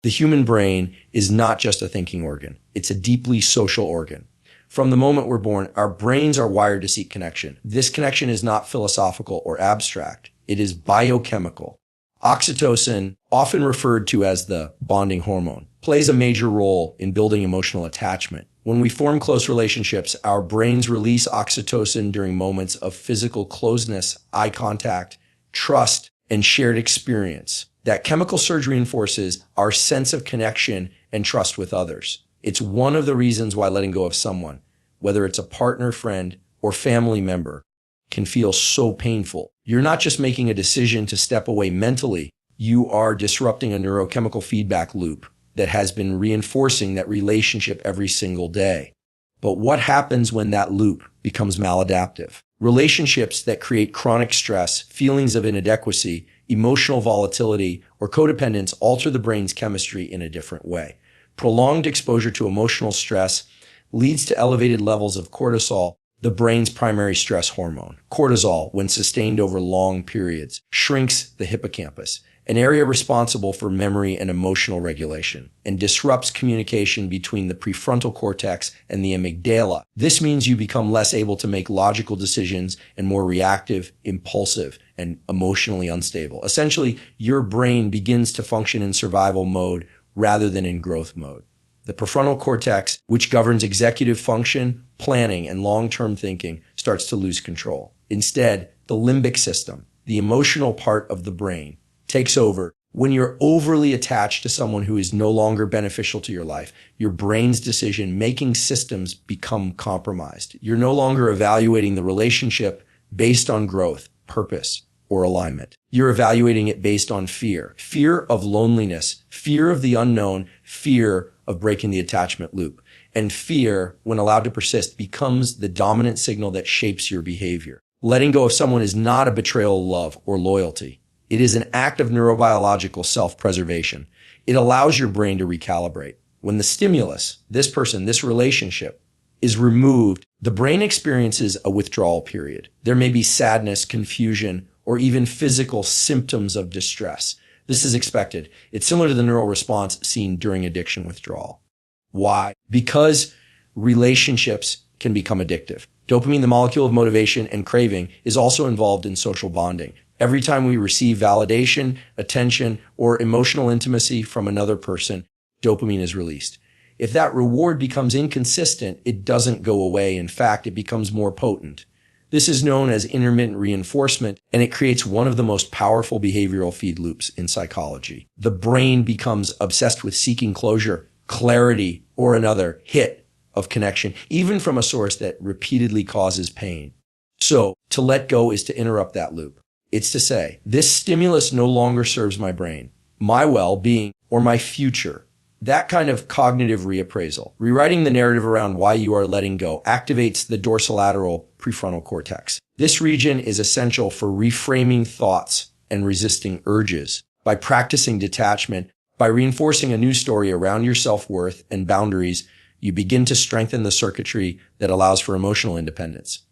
The human brain is not just a thinking organ. It's a deeply social organ. From the moment we're born, our brains are wired to seek connection. This connection is not philosophical or abstract. It is biochemical. Oxytocin, often referred to as the bonding hormone, plays a major role in building emotional attachment. When we form close relationships, our brains release oxytocin during moments of physical closeness, eye contact, trust, and shared experience. That chemical surge reinforces our sense of connection and trust with others. It's one of the reasons why letting go of someone, whether it's a partner, friend, or family member, can feel so painful. You're not just making a decision to step away mentally, you are disrupting a neurochemical feedback loop that has been reinforcing that relationship every single day. But what happens when that loop becomes maladaptive? Relationships that create chronic stress, feelings of inadequacy, emotional volatility, or codependence alter the brain's chemistry in a different way. Prolonged exposure to emotional stress leads to elevated levels of cortisol, the brain's primary stress hormone. Cortisol, when sustained over long periods, shrinks the hippocampus, an area responsible for memory and emotional regulation, and disrupts communication between the prefrontal cortex and the amygdala. This means you become less able to make logical decisions and more reactive, impulsive, and emotionally unstable. Essentially, your brain begins to function in survival mode rather than in growth mode. The prefrontal cortex, which governs executive function, planning, and long-term thinking, starts to lose control. Instead, the limbic system, the emotional part of the brain, takes over. When you're overly attached to someone who is no longer beneficial to your life, your brain's decision-making systems become compromised. You're no longer evaluating the relationship based on growth, purpose, or alignment. You're evaluating it based on fear. Fear of loneliness, fear of the unknown, fear of breaking the attachment loop. And fear, when allowed to persist, becomes the dominant signal that shapes your behavior. Letting go of someone is not a betrayal of love or loyalty. It is an act of neurobiological self-preservation. It allows your brain to recalibrate. When the stimulus, this person, this relationship, is removed, the brain experiences a withdrawal period. There may be sadness, confusion, or even physical symptoms of distress. This is expected. It's similar to the neural response seen during addiction withdrawal. Why? Because relationships can become addictive. Dopamine, the molecule of motivation and craving, is also involved in social bonding. Every time we receive validation, attention, or emotional intimacy from another person, dopamine is released. If that reward becomes inconsistent, it doesn't go away. In fact, it becomes more potent. This is known as intermittent reinforcement, and it creates one of the most powerful behavioral feed loops in psychology. The brain becomes obsessed with seeking closure, clarity, or another hit of connection, even from a source that repeatedly causes pain. So, to let go is to interrupt that loop. It's to say, this stimulus no longer serves my brain, my well-being, or my future. That kind of cognitive reappraisal, rewriting the narrative around why you are letting go, activates the dorsolateral prefrontal cortex. This region is essential for reframing thoughts and resisting urges. By practicing detachment, by reinforcing a new story around your self-worth and boundaries, you begin to strengthen the circuitry that allows for emotional independence.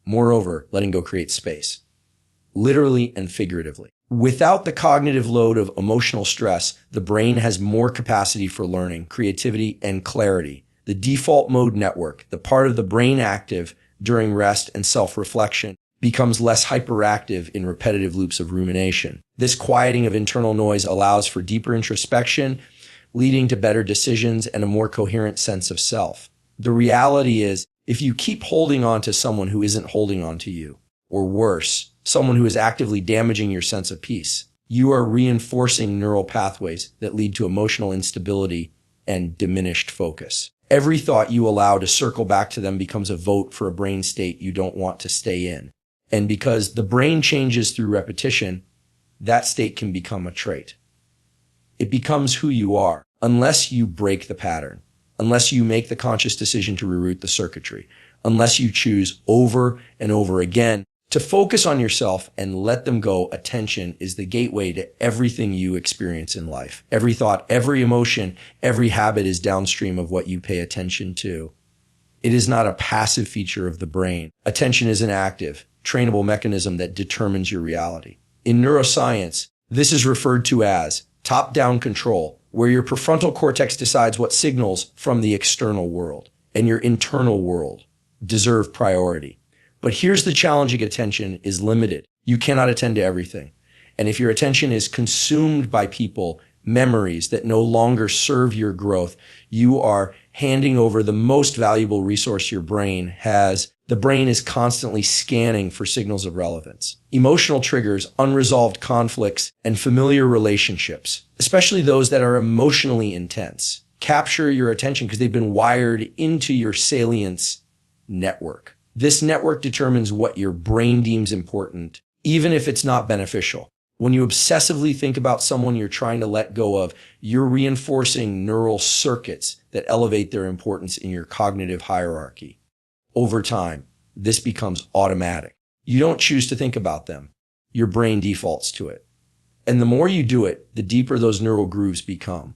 Moreover, letting go creates space, literally and figuratively. Without the cognitive load of emotional stress, the brain has more capacity for learning, creativity, and clarity. The default mode network, the part of the brain active during rest and self-reflection, becomes less hyperactive in repetitive loops of rumination. This quieting of internal noise allows for deeper introspection, leading to better decisions and a more coherent sense of self. The reality is, if you keep holding on to someone who isn't holding on to you, or worse, someone who is actively damaging your sense of peace, you are reinforcing neural pathways that lead to emotional instability and diminished focus. Every thought you allow to circle back to them becomes a vote for a brain state you don't want to stay in. And because the brain changes through repetition, that state can become a trait. It becomes who you are unless you break the pattern, unless you make the conscious decision to reroute the circuitry, unless you choose over and over again to focus on yourself and let them go. Attention is the gateway to everything you experience in life. Every thought, every emotion, every habit is downstream of what you pay attention to. It is not a passive feature of the brain. Attention is an active, trainable mechanism that determines your reality. In neuroscience, this is referred to as top-down control, where your prefrontal cortex decides what signals from the external world and your internal world deserve priority. But here's the challenging: attention is limited. You cannot attend to everything. And if your attention is consumed by people, memories that no longer serve your growth, you are handing over the most valuable resource your brain has. The brain is constantly scanning for signals of relevance. Emotional triggers, unresolved conflicts, and familiar relationships, especially those that are emotionally intense, capture your attention because they've been wired into your salience network. This network determines what your brain deems important, even if it's not beneficial. When you obsessively think about someone you're trying to let go of, you're reinforcing neural circuits that elevate their importance in your cognitive hierarchy. Over time, this becomes automatic. You don't choose to think about them. Your brain defaults to it. And the more you do it, the deeper those neural grooves become.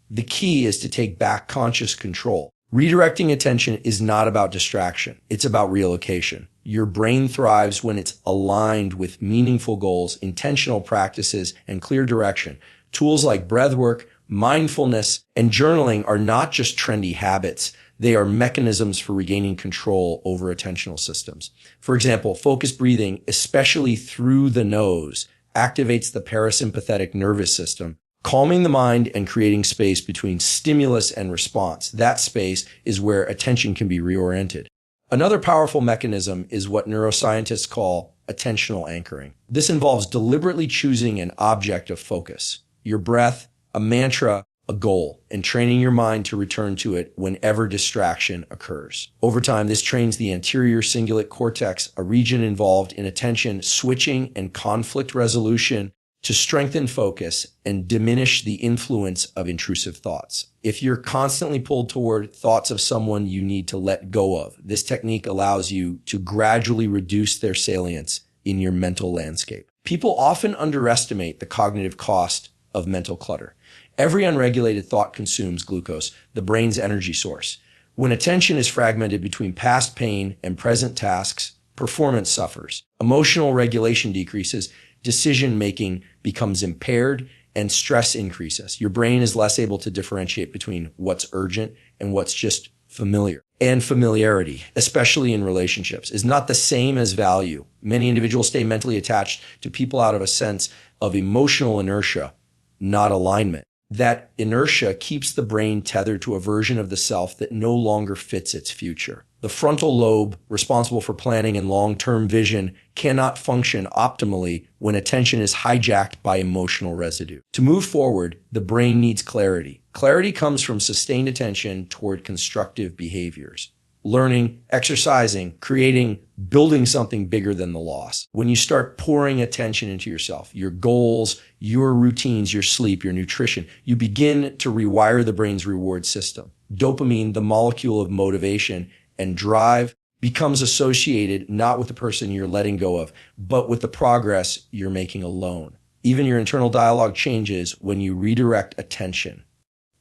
The key is to take back conscious control. Redirecting attention is not about distraction. It's about relocation. Your brain thrives when it's aligned with meaningful goals, intentional practices, and clear direction. Tools like breathwork, mindfulness, and journaling are not just trendy habits. They are mechanisms for regaining control over attentional systems. For example, focused breathing, especially through the nose, activates the parasympathetic nervous system, calming the mind and creating space between stimulus and response. That space is where attention can be reoriented. Another powerful mechanism is what neuroscientists call attentional anchoring. This involves deliberately choosing an object of focus, your breath, a mantra, a goal, and training your mind to return to it whenever distraction occurs. Over time, this trains the anterior cingulate cortex, a region involved in attention switching and conflict resolution, to strengthen focus and diminish the influence of intrusive thoughts. If you're constantly pulled toward thoughts of someone you need to let go of, this technique allows you to gradually reduce their salience in your mental landscape. People often underestimate the cognitive cost of mental clutter. Every unregulated thought consumes glucose, the brain's energy source. When attention is fragmented between past pain and present tasks, performance suffers. Emotional regulation decreases, decision-making becomes impaired, and stress increases. Your brain is less able to differentiate between what's urgent and what's just familiar. And familiarity, especially in relationships, is not the same as value. Many individuals stay mentally attached to people out of a sense of emotional inertia, not alignment. That inertia keeps the brain tethered to a version of the self that no longer fits its future. The frontal lobe, responsible for planning and long-term vision, cannot function optimally when attention is hijacked by emotional residue. To move forward, the brain needs clarity. Clarity comes from sustained attention toward constructive behaviors. Learning, exercising, creating, building something bigger than the loss. When you start pouring attention into yourself, your goals, your routines, your sleep, your nutrition, you begin to rewire the brain's reward system. Dopamine, the molecule of motivation and drive, becomes associated not with the person you're letting go of, but with the progress you're making alone. Even your internal dialogue changes when you redirect attention.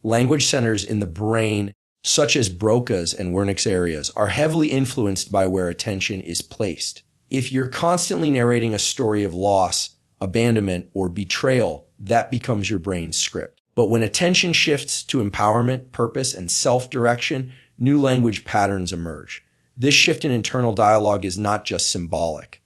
Language centers in the brain, such as Broca's and Wernicke's areas, are heavily influenced by where attention is placed. If you're constantly narrating a story of loss, abandonment, or betrayal, that becomes your brain's script. But when attention shifts to empowerment, purpose, and self-direction, new language patterns emerge. This shift in internal dialogue is not just symbolic.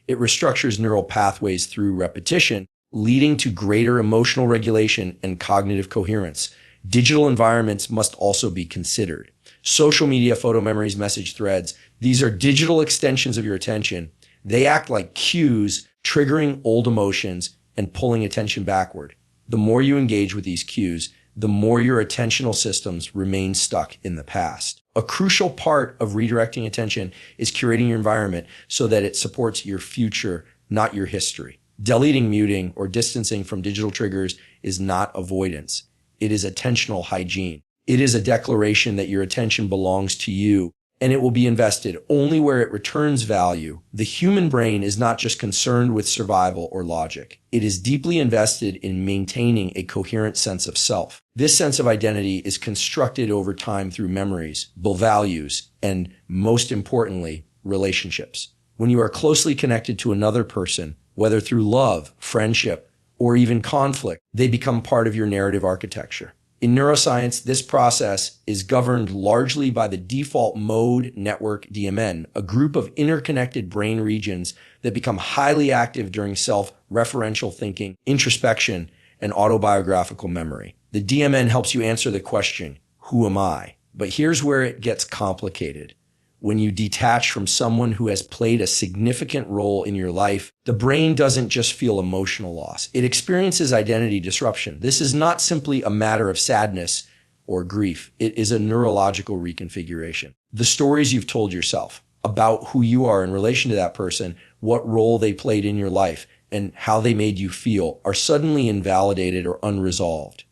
It restructures neural pathways through repetition, leading to greater emotional regulation and cognitive coherence. Digital environments must also be considered. Social media, photo memories, message threads, these are digital extensions of your attention. They act like cues, triggering old emotions and pulling attention backward. The more you engage with these cues, the more your attentional systems remain stuck in the past. A crucial part of redirecting attention is curating your environment so that it supports your future, not your history. Deleting, muting, or distancing from digital triggers is not avoidance. It is attentional hygiene. It is a declaration that your attention belongs to you, and it will be invested only where it returns value. The human brain is not just concerned with survival or logic. It is deeply invested in maintaining a coherent sense of self. This sense of identity is constructed over time through memories, values, and most importantly, relationships. When you are closely connected to another person, whether through love, friendship, or even conflict, they become part of your narrative architecture. In neuroscience, this process is governed largely by the default mode network DMN, a group of interconnected brain regions that become highly active during self-referential thinking, introspection, and autobiographical memory. The DMN helps you answer the question, who am I? But here's where it gets complicated. When you detach from someone who has played a significant role in your life, the brain doesn't just feel emotional loss. It experiences identity disruption. This is not simply a matter of sadness or grief. It is a neurological reconfiguration. The stories you've told yourself about who you are in relation to that person, what role they played in your life, and how they made you feel are suddenly invalidated or unresolved.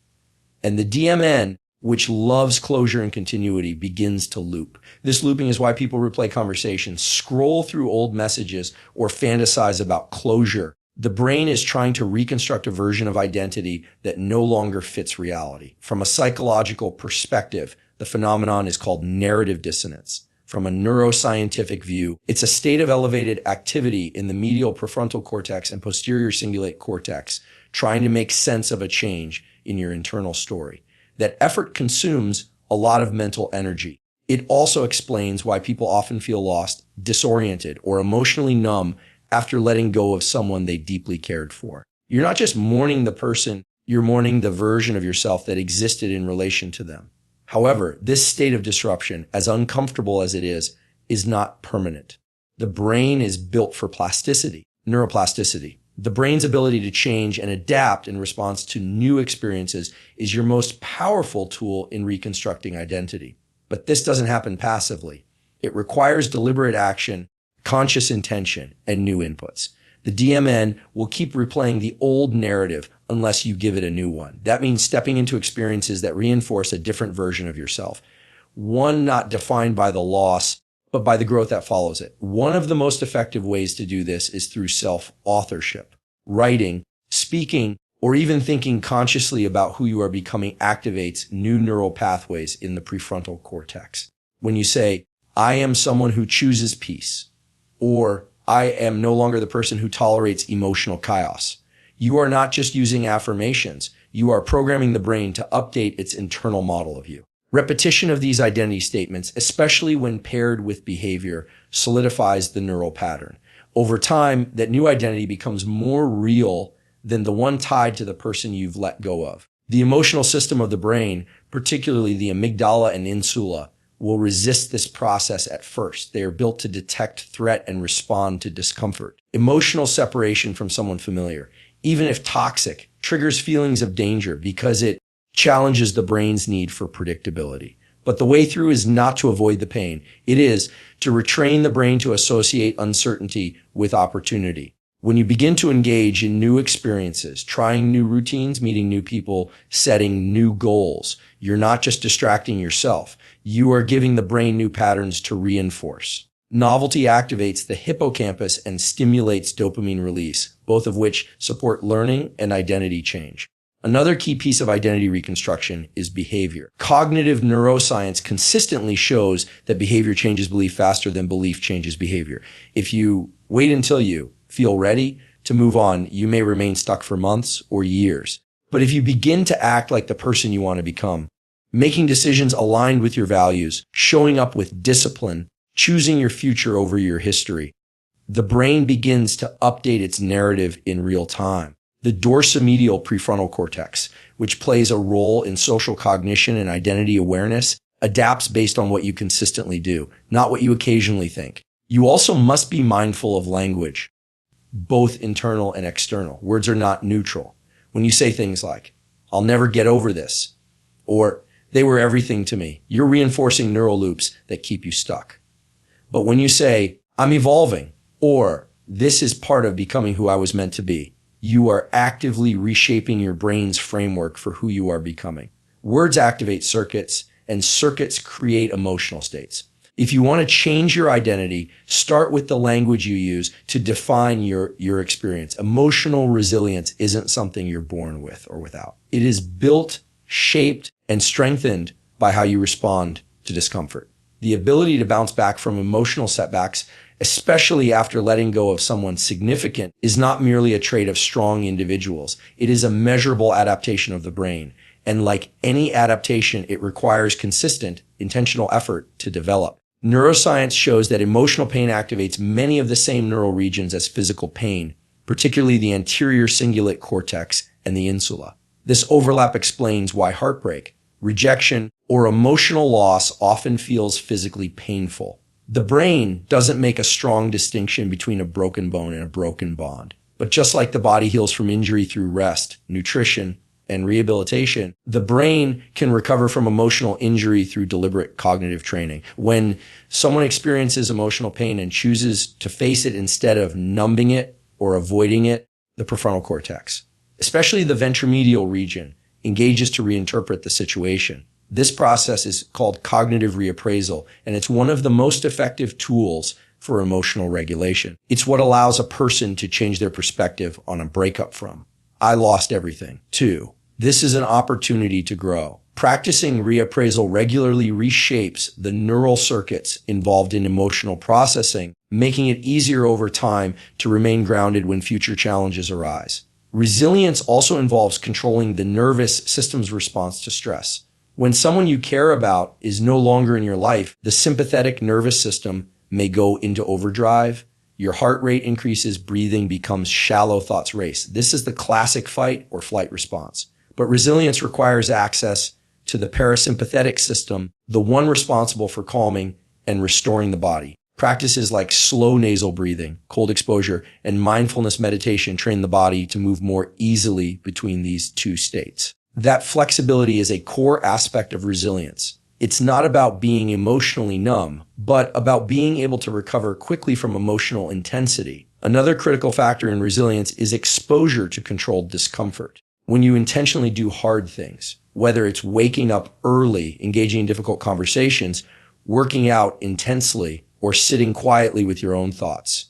And the DMN, which loves closure and continuity, begins to loop. This looping is why people replay conversations, scroll through old messages, or fantasize about closure. The brain is trying to reconstruct a version of identity that no longer fits reality. From a psychological perspective, the phenomenon is called narrative dissonance. From a neuroscientific view, it's a state of elevated activity in the medial prefrontal cortex and posterior cingulate cortex, trying to make sense of a change in your internal story. That effort consumes a lot of mental energy. It also explains why people often feel lost, disoriented, or emotionally numb after letting go of someone they deeply cared for. You're not just mourning the person, you're mourning the version of yourself that existed in relation to them. However, this state of disruption, as uncomfortable as it is not permanent. The brain is built for plasticity, neuroplasticity. The brain's ability to change and adapt in response to new experiences is your most powerful tool in reconstructing identity. But this doesn't happen passively. It requires deliberate action, conscious intention, and new inputs. The DMN will keep replaying the old narrative unless you give it a new one. That means stepping into experiences that reinforce a different version of yourself, one not defined by the loss, but by the growth that follows it. One of the most effective ways to do this is through self-authorship. Writing, speaking, or even thinking consciously about who you are becoming activates new neural pathways in the prefrontal cortex. When you say, I am someone who chooses peace, or I am no longer the person who tolerates emotional chaos, you are not just using affirmations. You are programming the brain to update its internal model of you. Repetition of these identity statements, especially when paired with behavior, solidifies the neural pattern. Over time, that new identity becomes more real than the one tied to the person you've let go of. The emotional system of the brain, particularly the amygdala and insula, will resist this process at first. They are built to detect threat and respond to discomfort. Emotional separation from someone familiar, even if toxic, triggers feelings of danger because it challenges the brain's need for predictability. But the way through is not to avoid the pain. It is to retrain the brain to associate uncertainty with opportunity. When you begin to engage in new experiences, trying new routines, meeting new people, setting new goals, you're not just distracting yourself. You are giving the brain new patterns to reinforce. Novelty activates the hippocampus and stimulates dopamine release, both of which support learning and identity change. Another key piece of identity reconstruction is behavior. Cognitive neuroscience consistently shows that behavior changes belief faster than belief changes behavior. If you wait until you feel ready to move on, you may remain stuck for months or years. But if you begin to act like the person you want to become, making decisions aligned with your values, showing up with discipline, choosing your future over your history, the brain begins to update its narrative in real time. The dorsomedial prefrontal cortex, which plays a role in social cognition and identity awareness, adapts based on what you consistently do, not what you occasionally think. You also must be mindful of language, both internal and external. Words are not neutral. When you say things like, I'll never get over this, or they were everything to me, you're reinforcing neural loops that keep you stuck. But when you say, I'm evolving, or this is part of becoming who I was meant to be, you are actively reshaping your brain's framework for who you are becoming. Words activate circuits, and circuits create emotional states. If you want to change your identity, start with the language you use to define your experience. Emotional resilience isn't something you're born with or without. It is built, shaped, and strengthened by how you respond to discomfort. The ability to bounce back from emotional setbacks, especially after letting go of someone significant, is not merely a trait of strong individuals. It is a measurable adaptation of the brain. And like any adaptation, it requires consistent, intentional effort to develop. Neuroscience shows that emotional pain activates many of the same neural regions as physical pain, particularly the anterior cingulate cortex and the insula. This overlap explains why heartbreak, rejection, or emotional loss often feels physically painful. The brain doesn't make a strong distinction between a broken bone and a broken bond. But just like the body heals from injury through rest, nutrition, and rehabilitation, the brain can recover from emotional injury through deliberate cognitive training. When someone experiences emotional pain and chooses to face it instead of numbing it or avoiding it, the prefrontal cortex, especially the ventromedial region, engages to reinterpret the situation. This process is called cognitive reappraisal, and it's one of the most effective tools for emotional regulation. It's what allows a person to change their perspective on a breakup from "I lost everything" to "This is an opportunity to grow." Practicing reappraisal regularly reshapes the neural circuits involved in emotional processing, making it easier over time to remain grounded when future challenges arise. Resilience also involves controlling the nervous system's response to stress. When someone you care about is no longer in your life, the sympathetic nervous system may go into overdrive. Your heart rate increases, breathing becomes shallow, thoughts race. This is the classic fight or flight response. But resilience requires access to the parasympathetic system, the one responsible for calming and restoring the body. Practices like slow nasal breathing, cold exposure, and mindfulness meditation train the body to move more easily between these two states. That flexibility is a core aspect of resilience. It's not about being emotionally numb, but about being able to recover quickly from emotional intensity. Another critical factor in resilience is exposure to controlled discomfort. When you intentionally do hard things, whether it's waking up early, engaging in difficult conversations, working out intensely, or sitting quietly with your own thoughts,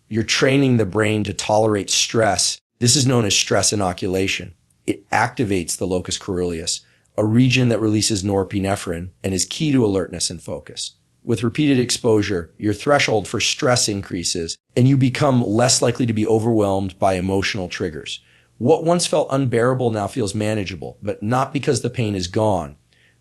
you're training the brain to tolerate stress. This is known as stress inoculation. It activates the locus coeruleus, a region that releases norepinephrine and is key to alertness and focus. With repeated exposure, your threshold for stress increases, and you become less likely to be overwhelmed by emotional triggers. What once felt unbearable now feels manageable, but not because the pain is gone,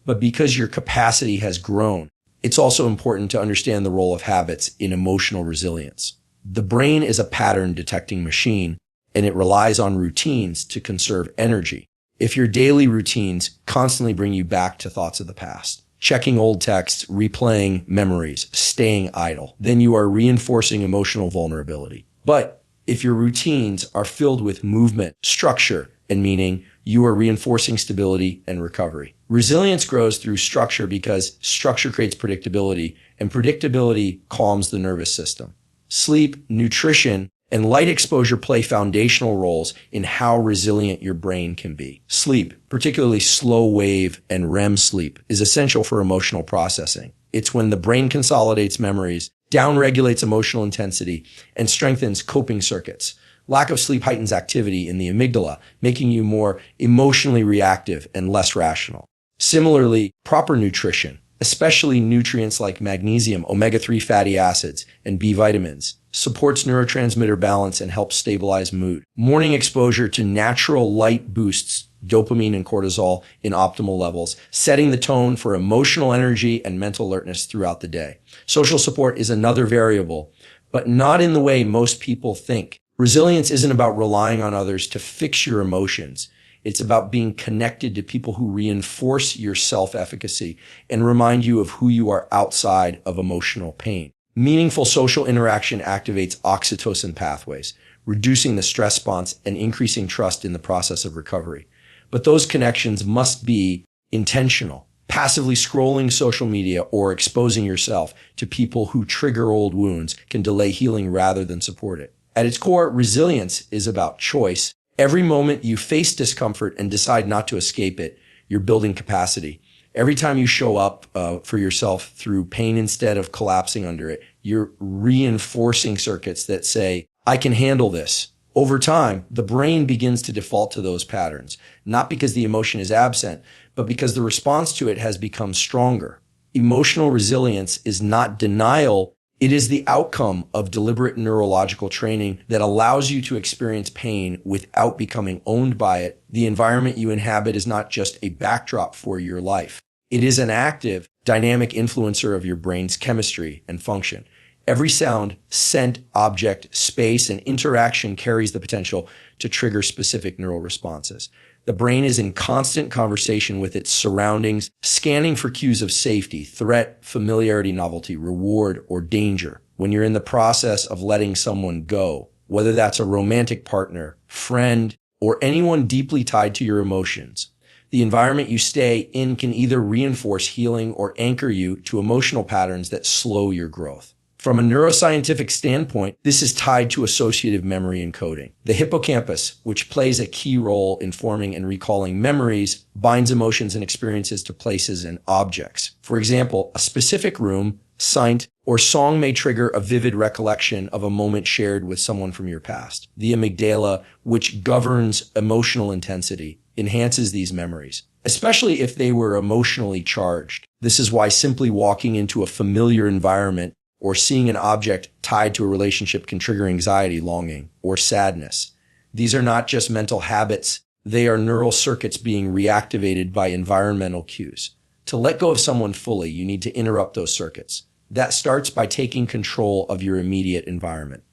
but because your capacity has grown. It's also important to understand the role of habits in emotional resilience. The brain is a pattern detecting machine, and it relies on routines to conserve energy. If your daily routines constantly bring you back to thoughts of the past, checking old texts, replaying memories, staying idle, then you are reinforcing emotional vulnerability. But if your routines are filled with movement, structure, and meaning, you are reinforcing stability and recovery. Resilience grows through structure because structure creates predictability, and predictability calms the nervous system. Sleep, nutrition, and light exposure play foundational roles in how resilient your brain can be. Sleep, particularly slow wave and REM sleep, is essential for emotional processing. It's when the brain consolidates memories, downregulates emotional intensity, and strengthens coping circuits. Lack of sleep heightens activity in the amygdala, making you more emotionally reactive and less rational. Similarly, proper nutrition, especially nutrients like magnesium, omega-3 fatty acids, and B vitamins, supports neurotransmitter balance and helps stabilize mood. Morning exposure to natural light boosts dopamine and cortisol in optimal levels, setting the tone for emotional energy and mental alertness throughout the day. Social support is another variable, but not in the way most people think. Resilience isn't about relying on others to fix your emotions. It's about being connected to people who reinforce your self-efficacy and remind you of who you are outside of emotional pain. Meaningful social interaction activates oxytocin pathways, reducing the stress response and increasing trust in the process of recovery. But those connections must be intentional. Passively scrolling social media or exposing yourself to people who trigger old wounds can delay healing rather than support it. At its core, resilience is about choice. Every moment you face discomfort and decide not to escape it, you're building capacity. Every time you show up for yourself through pain instead of collapsing under it, you're reinforcing circuits that say, I can handle this. Over time, the brain begins to default to those patterns, not because the emotion is absent, but because the response to it has become stronger. Emotional resilience is not denial, It is the outcome of deliberate neurological training that allows you to experience pain without becoming owned by it. The environment you inhabit is not just a backdrop for your life. It is an active, dynamic influencer of your brain's chemistry and function. Every sound, scent, object, space, and interaction carries the potential to trigger specific neural responses. The brain is in constant conversation with its surroundings, scanning for cues of safety, threat, familiarity, novelty, reward, or danger. When you're in the process of letting someone go, whether that's a romantic partner, friend, or anyone deeply tied to your emotions, the environment you stay in can either reinforce healing or anchor you to emotional patterns that slow your growth. From a neuroscientific standpoint, this is tied to associative memory encoding. The hippocampus, which plays a key role in forming and recalling memories, binds emotions and experiences to places and objects. For example, a specific room, sight, or song may trigger a vivid recollection of a moment shared with someone from your past. The amygdala, which governs emotional intensity, enhances these memories, especially if they were emotionally charged. This is why simply walking into a familiar environment or seeing an object tied to a relationship can trigger anxiety, longing, or sadness. These are not just mental habits. They are neural circuits being reactivated by environmental cues. To let go of someone fully, you need to interrupt those circuits. That starts by taking control of your immediate environment.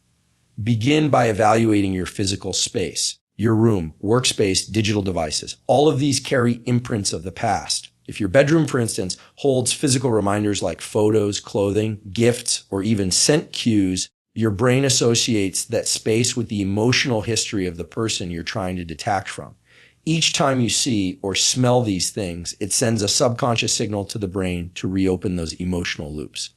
Begin by evaluating your physical space, your room, workspace, digital devices. All of these carry imprints of the past. If your bedroom, for instance, holds physical reminders like photos, clothing, gifts, or even scent cues, your brain associates that space with the emotional history of the person you're trying to detach from. Each time you see or smell these things, it sends a subconscious signal to the brain to reopen those emotional loops.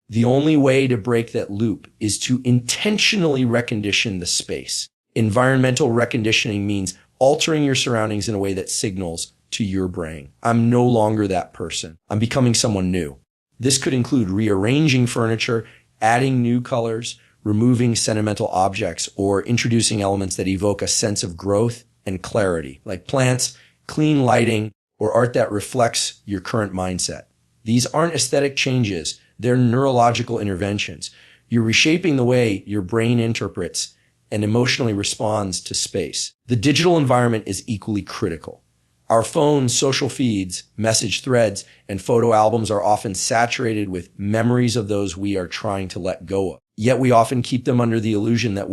The only way to break that loop is to intentionally recondition the space. Environmental reconditioning means altering your surroundings in a way that signals to your brain, I'm no longer that person. I'm becoming someone new. This could include rearranging furniture, adding new colors, removing sentimental objects, or introducing elements that evoke a sense of growth and clarity, like plants, clean lighting, or art that reflects your current mindset. These aren't aesthetic changes, they're neurological interventions. You're reshaping the way your brain interprets and emotionally responds to space. The digital environment is equally critical. Our phones, social feeds, message threads, and photo albums are often saturated with memories of those we are trying to let go of. Yet we often keep them under the illusion that,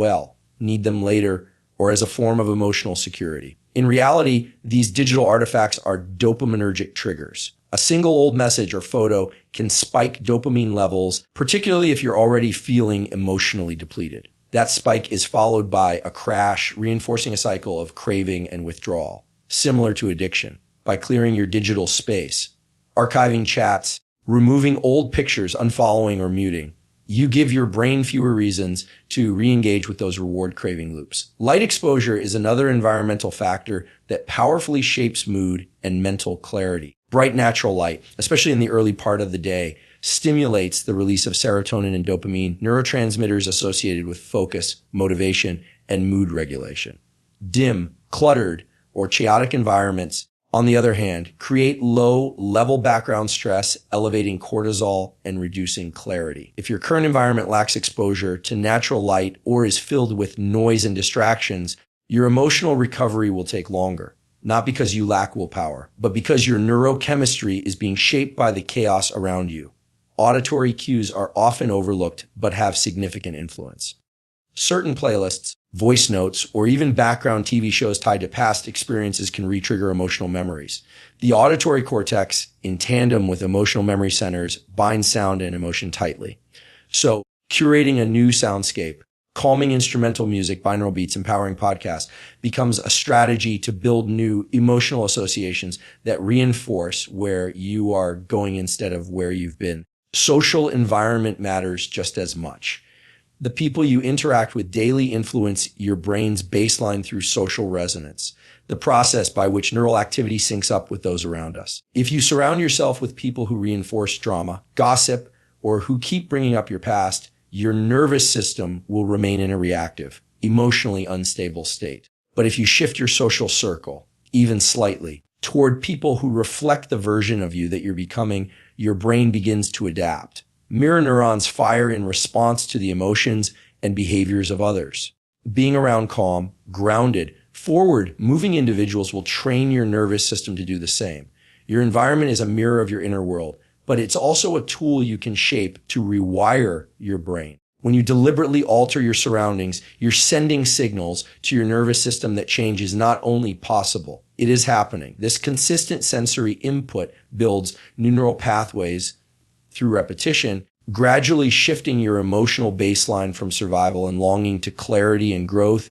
need them later or as a form of emotional security. In reality, these digital artifacts are dopaminergic triggers. A single old message or photo can spike dopamine levels, particularly if you're already feeling emotionally depleted. That spike is followed by a crash, reinforcing a cycle of craving and withdrawal. Similar to addiction, by clearing your digital space, archiving chats, removing old pictures, unfollowing or muting, you give your brain fewer reasons to re-engage with those reward craving loops. Light exposure is another environmental factor that powerfully shapes mood and mental clarity. Bright natural light, especially in the early part of the day, stimulates the release of serotonin and dopamine, neurotransmitters associated with focus, motivation, and mood regulation. Dim, cluttered, or chaotic environments, on the other hand, create low-level background stress, elevating cortisol and reducing clarity. If your current environment lacks exposure to natural light or is filled with noise and distractions, your emotional recovery will take longer. Not because you lack willpower, but because your neurochemistry is being shaped by the chaos around you. Auditory cues are often overlooked, but have significant influence. Certain playlists, voice notes, or even background TV shows tied to past experiences can re-trigger emotional memories. The auditory cortex, in tandem with emotional memory centers, binds sound and emotion tightly. So, curating a new soundscape, calming instrumental music, binaural beats, empowering podcasts becomes a strategy to build new emotional associations that reinforce where you are going instead of where you've been. Social environment matters just as much. The people you interact with daily influence your brain's baseline through social resonance, the process by which neural activity syncs up with those around us. If you surround yourself with people who reinforce drama, gossip, or who keep bringing up your past, your nervous system will remain in a reactive, emotionally unstable state. But if you shift your social circle, even slightly, toward people who reflect the version of you that you're becoming, your brain begins to adapt. Mirror neurons fire in response to the emotions and behaviors of others. Being around calm, grounded, forward, moving individuals will train your nervous system to do the same. Your environment is a mirror of your inner world, but it's also a tool you can shape to rewire your brain. When you deliberately alter your surroundings, you're sending signals to your nervous system that change is not only possible, it is happening. This consistent sensory input builds neural pathways through repetition, gradually shifting your emotional baseline from survival and longing to clarity and growth.